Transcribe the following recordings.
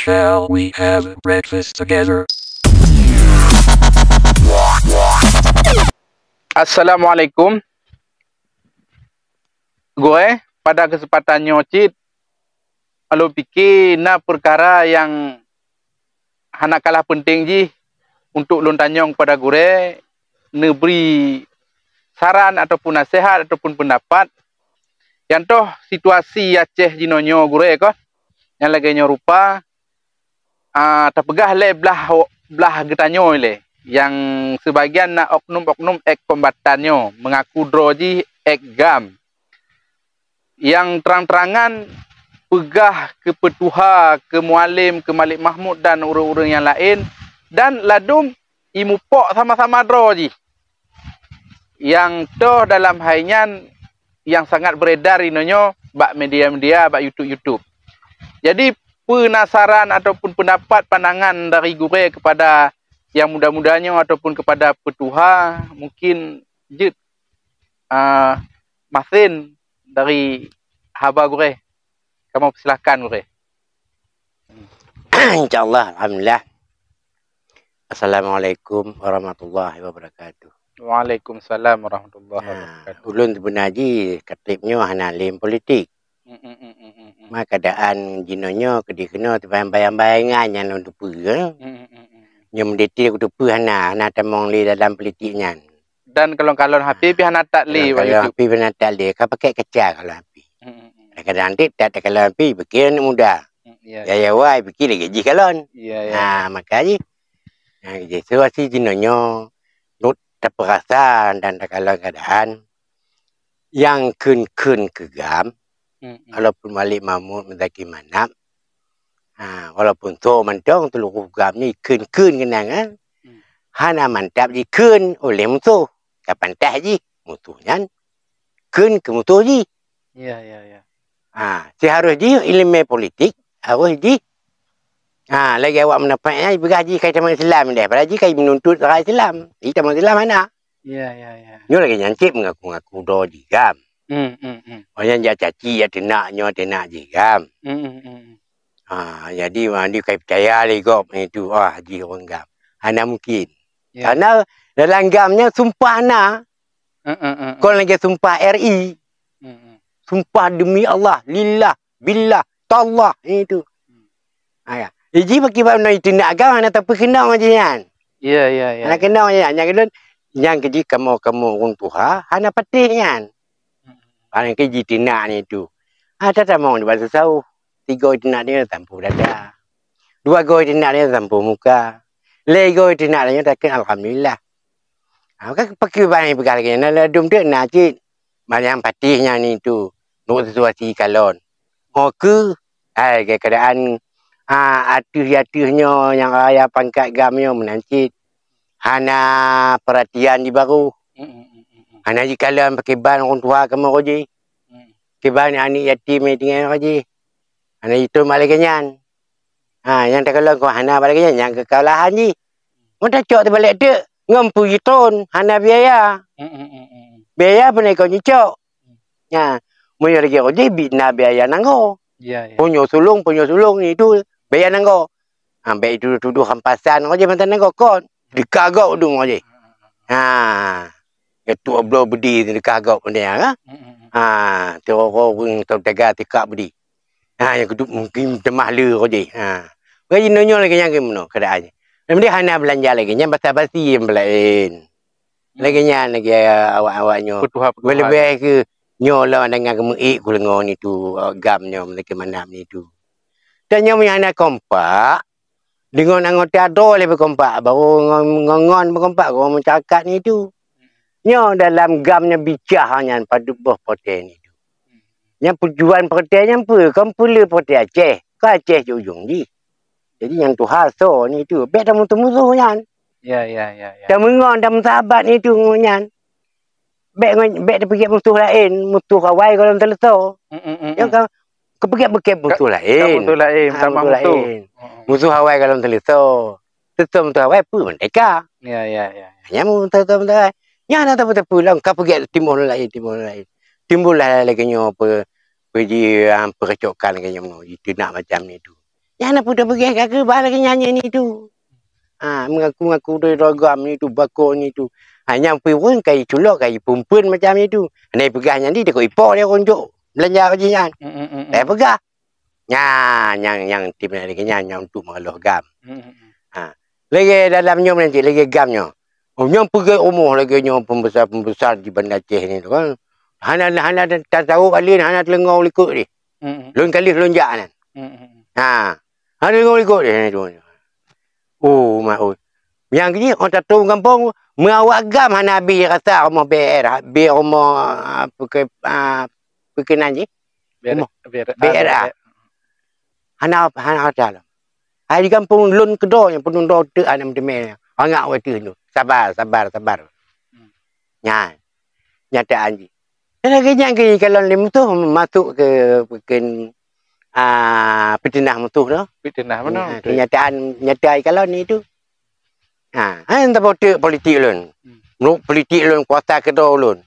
Shall we have breakfast together? Assalamualaikum. Gue pada kesempatannya Cid, kalau fikir na perkara yang hana kalah penting ji untuk lun tanyong pada gue neberi saran ataupun nasihat ataupun pendapat yang toh situasi Aceh jinonyo gue ko yang lagi nyorupa terpegah le belah getanyo le yang sebagian na oknum-oknum ek kombatannya mengaku droji ek gam yang terang-terangan pegah ke Petuha, ke Mualim, ke Malik Mahmud dan orang-orang yang lain dan ladum imupok sama-sama droji yang toh dalam hainyan yang sangat beredar inonyo bak media-media, bak YouTube. Jadi penasaran ataupun pendapat pandangan dari gue kepada yang muda-mudanya ataupun kepada Petuha mungkin jid Masin dari haba gue. Kamu silakan gue. Insyaallah, alhamdulillah. Assalamualaikum warahmatullahi wabarakatuh. Waalaikumsalam warahmatullahi wabarakatuh. Ulun sebenarnya katipnya hana lim politik. Maka keadaan jinonyo kedikena bayang-bayangan yang untuk pu. Yang mendetil untuk pu hana tamong li dalam politiknya. Dan kalau HP pi hana tak li kalau HP hana tak li ka pakai kaca kalau HP. Kadang nanti tak kalau HP bikin mudah. Ya wai bikin lagi jikalon. Makanya situasi jinonyo terperasan dan kalau keadaan yang kun kegam walaupun Malik Mahmud mendaki manap walaupun tu mantong teluk gam ni kun kenangan hana mantap di kun oleh musuh kapan tah ji musuhnya kun ke musuh ji seharus ji ilmu politik harus ji lagi awak menapaknya bergaji kait sama Islam dah. Padahal kait menuntut rakyat Islam. Kita sama Islam mana? Nyo lagi nyancip mengaku-ngaku do jigam. Orang yang caci ya tenak jigam. Jadi mandi kait percaya lagi kok itu haji orang gam. Hana mungkin. Karena dalam gamnya sumpah na. Kalau lagi sumpah RI. Sumpah demi Allah, lillah, billah, tallah itu. Iji bagi bapa itu nak agama nak tapi kenal aja kan. Nak kenal aja. Yang keji kamu orang Tuhan, hana patih kan. Paling keji tinak ni tu. Ada mau di bahasa Sau. 3 tinak dia tampu dada. 2 goi tinak dia tampu muka. 3 goi tinak dia tak alhamdulillah. Kan pakai banyak perkara ni. Nak dum dia nak cik. Yang patihnya ni tu. Nuk situasi kalon. Ke keadaan atuh-atuhnya yang raya pangkat gamnya menancit hana perhatian di baru hana jikalan pakai ban orang tua kamu roji pakai ban anak yatim tinggal roji hana itu malah kenyan yang tak kalau kau hana balik kenyan yang kekalahan ji mudah cok terbalik tu ngampu yiton hana biaya pun kau nyicok munyo lagi roji bina biaya nanggo punyo sulung ni tu bayar nanggo. Ambil itu tuduh hampasan aja mantan nanggo kon. Dikagau dong aja. Ketua blo bedi dikagau dia tu orang tu jaga tikak bedi. Yang kedua mungkin temah le aja. Gaji nonyo lagi yang kemono keadaannya. Dia hana belanja lagi nya basa-basi yang lain. Lagi nya lagi awak-awaknya. Lebih ke nyola dengan kemuik kulengon itu gamnya mereka manam itu. Dan yang anak kompak dengan anggota ada lebih kompak baru ngongon berkompak orang mencakat ni tu. Nyo dalam gamnya bicaranya pada buah poten itu. Yang tujuan potenya apa? Kan pula poten Aceh. Kan Aceh ujung ni. Jadi yang tu haso ni tu. Bet dah musuh-musuh kan. Dah mengon dah sahabat ni tu nyan. Bet dia pergi musuh lain, musuh kawai kalau terletak. Yang kau pergi musuh lain. Musuh kawai kalau terletak. Tetap musuh kawai pun mereka. Hanya musuh kawai. Ya nak tahu pulang kau pergi timur lain. Timbullah lagi nyo pergi percokan lagi nyo itu nak macam ni tu. Yang nak pun pergi kat ke bah lagi nyanyi ni tu. Mengaku-ngaku dari ragam ni tu, bakor ni tu. Yang pun kai culok, kai pumpun macam ni tu. Ni pegah nyanyi dia kau ipor dia konjuk. Belanja kaji nyan. Saya pegah. Yang tim lagi yang untuk mengaluh gam. Lagi dalam nyom nanti lagi gamnya. Nyom pergi umur lagi nyom pembesar di Bandar Aceh ni tu kan. Hana tak tahu kali hana telengau likut ni. Lun kali lonjak kan. Hana telengau likut dia tu. Oh mak oi. Yang ni orang tak tahu kampung mengawak gam hana bi rasa rumah BR, bi rumah perkenan je. BR. Hana ada. Di kampung lun kedor yang penuh dor te ana mendemel. Angak wa tu. Sabar. Nyataan je. Dan lagi kalau lim tu masuk ke bikin petinah mutuh tu. Petinah mana? Kenyataan kalau ni tu. Entah politik lun. Politik lun kuasa kedor lun.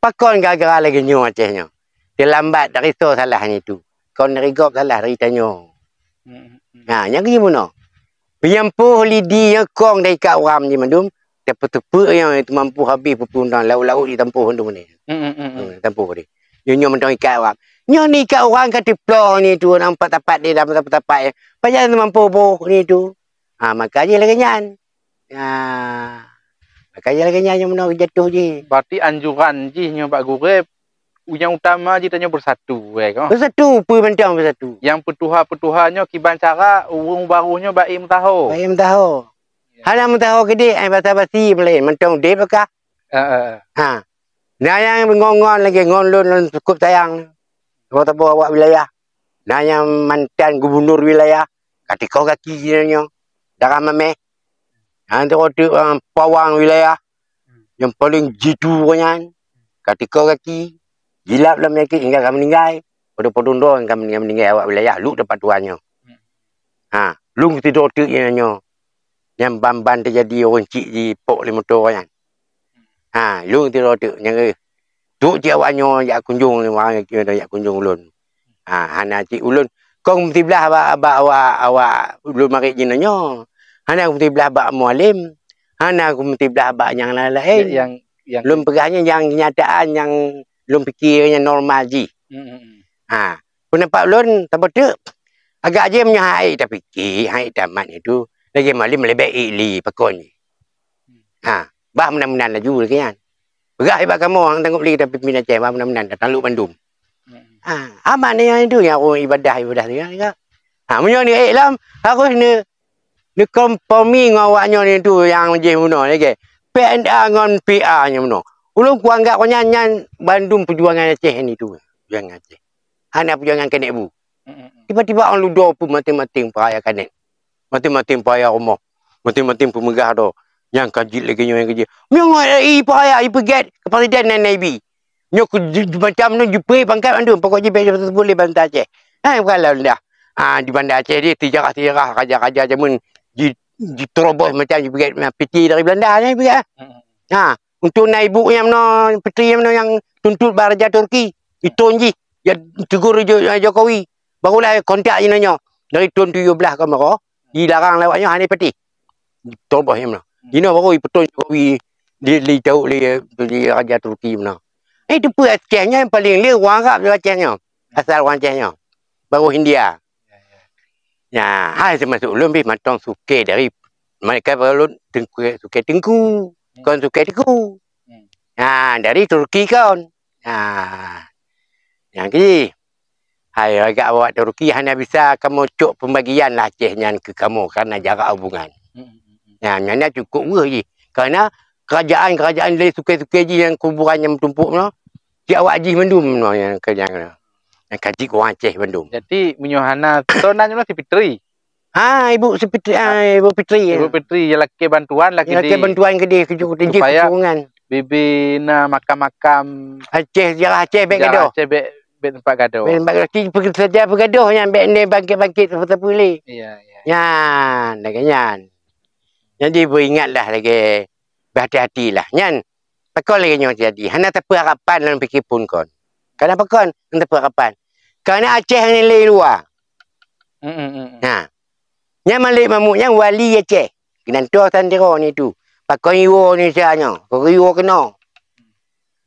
Pakon gara-gara lagi nyu Acehnya. Dia lambat dari so salah ni tu. Kau nerigop salah dari tanyo. Yang ni mana? Penyampuh lidi yang kong dari kat orang ni mandum. Tepe-tepe yang itu mampu habis perpundang laut-laut di tempuh mandum ni. Tempuh dia. Nyo mentang ikat orang. Nyo ni ikat orang kata plong ni tu nampak tapat dia dalam tapat-tapat. Payah mampu boh ni tu. Maka je lagi nyan. Maka je lagi nyan yang mana jatuh je. Berarti anjuran je nyo Pak Gurep. Yang utama je tanya bersatu kan. Bersatu, mentang bersatu. Yang petuha-petuhannya kiban cara urung baruhnya baik mentaho. Baik mentaho. Hana mentaho gede ai basa-basi melain mentang dia bekah. Nah yang ngongon lagi ngonlun cukup sayang. Kau tak bawa awak wilayah. Nah yang mantan gubernur wilayah. Katika kaki jenanya. Darah memeh. Nanti kau pawang wilayah. Yang paling jitu kanyan. Katika kaki. Gilap dalam penyakit hingga kami meninggal. Pada dong kami meninggal awak wilayah. Lu dapat tuannya. Lu tidur tu yang ban terjadi orang cik di pok lima motor kan. Lu tidur tu yang tu je awaknya jak kunjung ni orang kira jak kunjung ulun. Hana cik ulun kau mesti belah awak ulun mari jinanya. Hana aku mesti belah bak mualim. Hana aku mesti belah bak yang lain. Yang lun pegahnya yang kenyataan yang lun fikirnya normal je. Pendapat lun tak betul. Agak je menyahai tapi hai tamat itu lagi malim lebih ili pakon ni. Bah menan-menan laju lagi kan. Begak hebat kamu orang tengok beli tapi pindah Aceh bah menan-menan datang lu Bandung. Aman ni yang itu yang orang ibadah tu kan. Menyo ni lam harus ni kompromi dengan awaknya ni tu yang je muno lagi. PNA dengan PA nya muno. Ulun ku anggap nyan Bandung perjuangan Aceh ni tu. Perjuangan Aceh. Hana perjuangan kanek bu. Tiba-tiba orang ludo pun mati-mati payah kanek. Mati-mati payah rumah. Mati-mati pemegah tu. Yang kajit lagi yang kajit. Nyong payah pergi ke presiden dan Naibi. Nyok macam tu jumpa pangkat Bandung. Pokok je boleh Bandar Aceh. Kalau dah. Di Bandar Aceh dia tijarah-tijarah raja-raja jamun diterobos macam pergi peti dari Belanda ni pergi. Untuk naibu yang mana petri yang mana yang tuntut Raja Turki itu je yang tegur Jokowi barulah kontak je nanya dari tahun 17 ke merah dilarang lewatnya hanya peti tobah yang mana ini baru betul Jokowi dia tahu dia Raja Turki mana itu pun Acehnya yang paling liu orang Arab dia Acehnya asal orang Acehnya baru India hai termasuk ulun pergi matang suke dari mereka baru suke tengku kon suka tiku. Dari Turki kon. Yang ni. Hai agak awak Turki hanya bisa kamu cuk pembagian lah Acehnya ke kamu karena jarak hubungan. Yang cukup je. Kerana kerajaan dari suka-suka je yang kuburannya bertumpuk no. Si awak ji mendum no yang kerjaan. Yang kaji orang Aceh Bandung. Jadi menyohana tonanya si Fitri. Ibu Fitri, Ibu Fitri. Ibu Fitri yang laki bantuan lagi laki bantuan ke dia supaya bibi na makam-makam Aceh sejarah Aceh bek gaduh. Aceh bek tempat gaduh. Tempat gaduh saja bergaduh yang bek ni bangkit-bangkit seperti boleh. Iya. Dah kanyan. Jadi beringatlah lagi berhati-hatilah. Nyan. Pakon lagi nyo jadi. Hana tak harapan dalam fikir pun kon. Kenapa kon? Hana tak harapan. Kerana Aceh ni nilai luar. Nah, yang malik mamuk yang wali Aceh. Kenanto sandero ni tu. Pakai iwo ni sianya. Pakai iwo kena.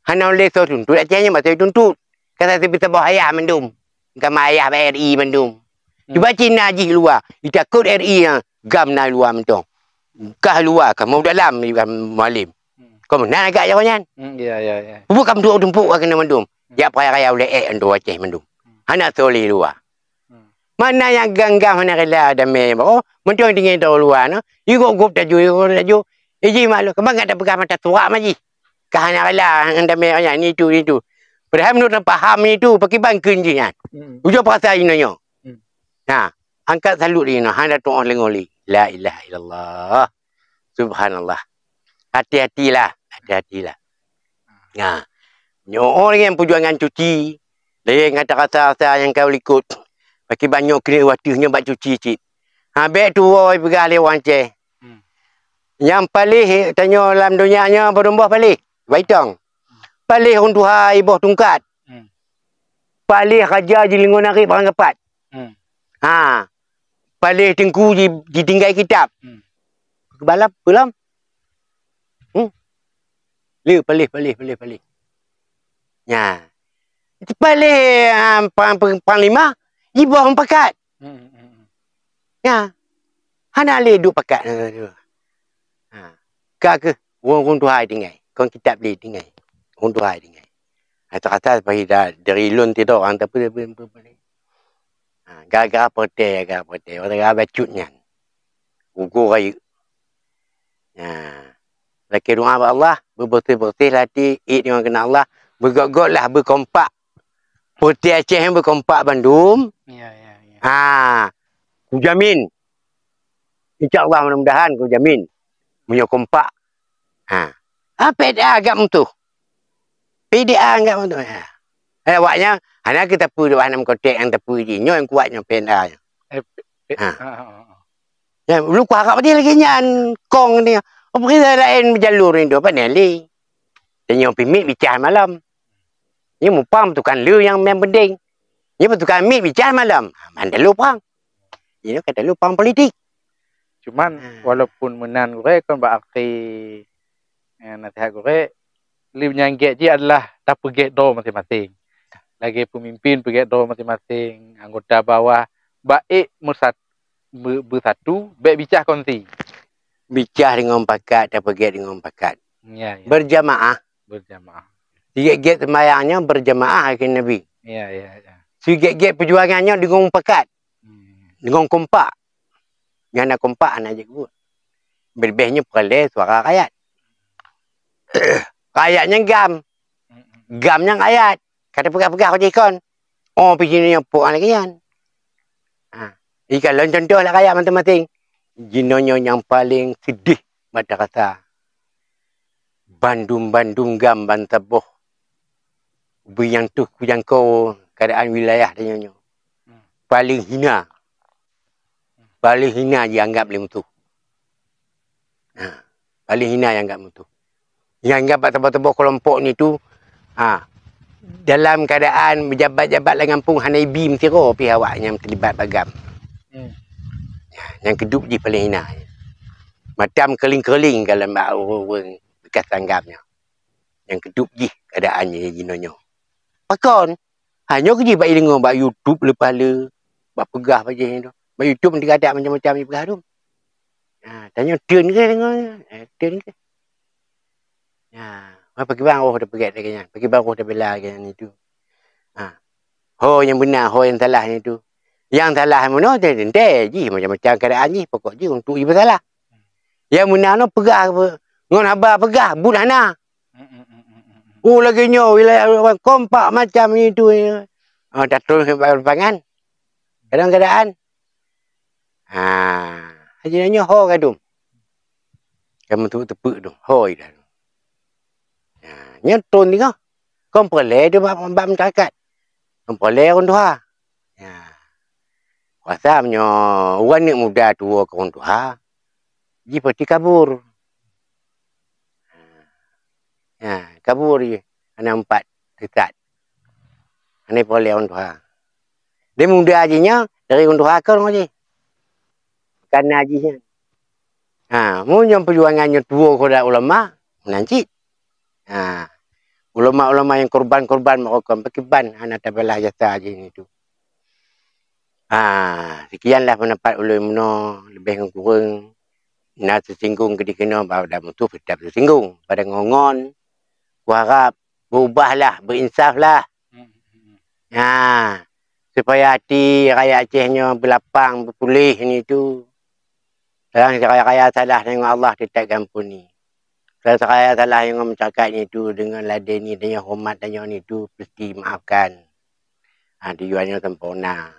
Hana oleh so tuntut Acehnya masa tuntut. Kata tepi tabah ayah mendum. Kama ayah RI mendum. Cuba Cina ji luar. Ditakut RI yang gam na luar mentong. Kah luar kah mau dalam ni malim. Kau mana agak jawapan? Ya. Bukan dua tumpuk kena mendum. Ya raya oleh ando Aceh mendum. Hana soli luar. Mana yang ganggang mana kala ada me. Oh, mentong tinggi tahu luar no. Igo gup taju. Iji malu. Kemang ada pegang mata tua maji. Kahana kala anda me ni tu. Padahal menurut paham ni tu pakai bangkun je kan. Ujo perasa inonya. Nah, angkat salut ni no. Hana tu'ah lengoli. La ilaha illallah. Subhanallah. Hati-hatilah. Nah, orang yang perjuangan cuci. Dia kata-kata yang kau ikut. Pakai banyak kena waktunya buat cuci cik. Habis tu oi pegang lewang Aceh. Yang paling tanya dalam dunianya berumah paling. Baitang. Paling orang Tuhan ibuh tungkat. Paling raja je lingun narik barang kepat. Paling tengku je tinggal kitab. Kebalap belum? Paling. Ya. Paling panglima ibuh orang pakat. Ya. Hana le duk pakat. Kak ke orang Tuhan tinggal. Kau kitab le tinggal. Orang Tuhan tinggal. Kata-kata dari lun tidur orang tapi boleh. Gara-gara pote. Gara-gara bacutnya. Ukur raya. Laki doa pada Allah. Bersih-bersih hati. Dengan kena Allah. Bergok-gok lah. Berkompak. Putih Aceh yang berkompak Bandung. Ya. Ku jamin. InsyaAllah mudah-mudahan ku jamin. Punya kompak. PDA agak mentuh. PDA agak mentuh. Awaknya, hanya kita pu di mana kotek yang tepu je. Nyo yang kuatnya PDA. Ya, lu ku harap dia lagi nyan kong ni. Apa kita lain berjalur ni tu apa ni li. Dan yang pimit bicara malam. Ini mupam tukang lu yang penting. Ini tukang mit bicara malam. Mana lu pang. Ini kata lu pang politik. Cuman walaupun menan gue kan berarti nasihat gue yang get je adalah tak pergi do masing-masing. Lagi pemimpin pergi do masing-masing, anggota bawah baik bersatu, baik bicara kongsi. Bicara dengan pakat dan pergi dengan pakat. Ya. Berjamaah. Gig-gig sembahyangnya berjamaah akhir Nabi. Ya. Gig-gig perjuangannya dengan pakat. Dengan kompak. Yang nak kompak anak je gue. Berbehnya perleh suara rakyat. Rakyatnya gam. Gamnya rakyat. Kata pegang-pegang je ikon. Oh, pergi ni yang puk lagi kan. Kalau contoh lah rakyat masing-masing. Jinonyo yang paling sedih mata kata. Bandung gam bantaboh. Yang tu yang kau keadaan wilayah dia. Paling hina. Paling hina dia anggap dia mutu. Paling hina yang anggap mutu. Yang anggap tebak-tebak kelompok ni tu. Dalam keadaan berjabat-jabat dengan pun hanai bim tiro pihak awak yang terlibat bagam. Yang kedua je paling hina. Macam keling-keling kalau mak orang bekas tanggapnya. Yang kedua je keadaannya jinonyo. Pakon. Hanya kerja baik dengar bak YouTube lepas le. Bak pegah baca tu. Bak YouTube nanti ada macam-macam ni pegah tu. Tanya turn ke dengar. Turn ke. Pergi bang dah pergi lagi. Pergi bang dah bela lagi ni tu. Ho yang benar, ho yang salah ni tu. Yang salah mana tu tentu je macam-macam keadaan je pokok je untuk ibu salah. Yang benar no pegah ngon haba pegah budana. Lagi nyo wilayah kompak macam ni tu. Tak terus pangan. Kadang-kadang. Hanya ho kadum. Kamu tu tepuk tu. Hoi dah. Nyeton ni kau. Kau perle tu bab masyarakat. Kau perle orang tua. Kuasa punya orang ni muda tua ke orang tua. Ji peti kabur. Kabur je. Anak 4 dekat. Ini perle orang tua. Dia muda aja nya Dari untuk akar ngaji. Karena haji. Mu yang perjuangannya tua kepada ulama, nanti. Ulama-ulama yang korban-korban melakukan pekiban anak tabalah jasa haji ini tu. Sekianlah pendapat ulun lebih kurang nak tersinggung ketika pada mutu tidak tersinggung pada ngongon. Ku harap berubahlah, berinsaflah. Supaya hati rakyat Acehnya berlapang, berpulih ni tu. Sekarang raya salah dengan Allah tidak ampuni. Kalau raya salah yang mencakat ni tu dengan ladeni, dengan hormat dan yang ni tu mesti maafkan. Tujuannya sempurna.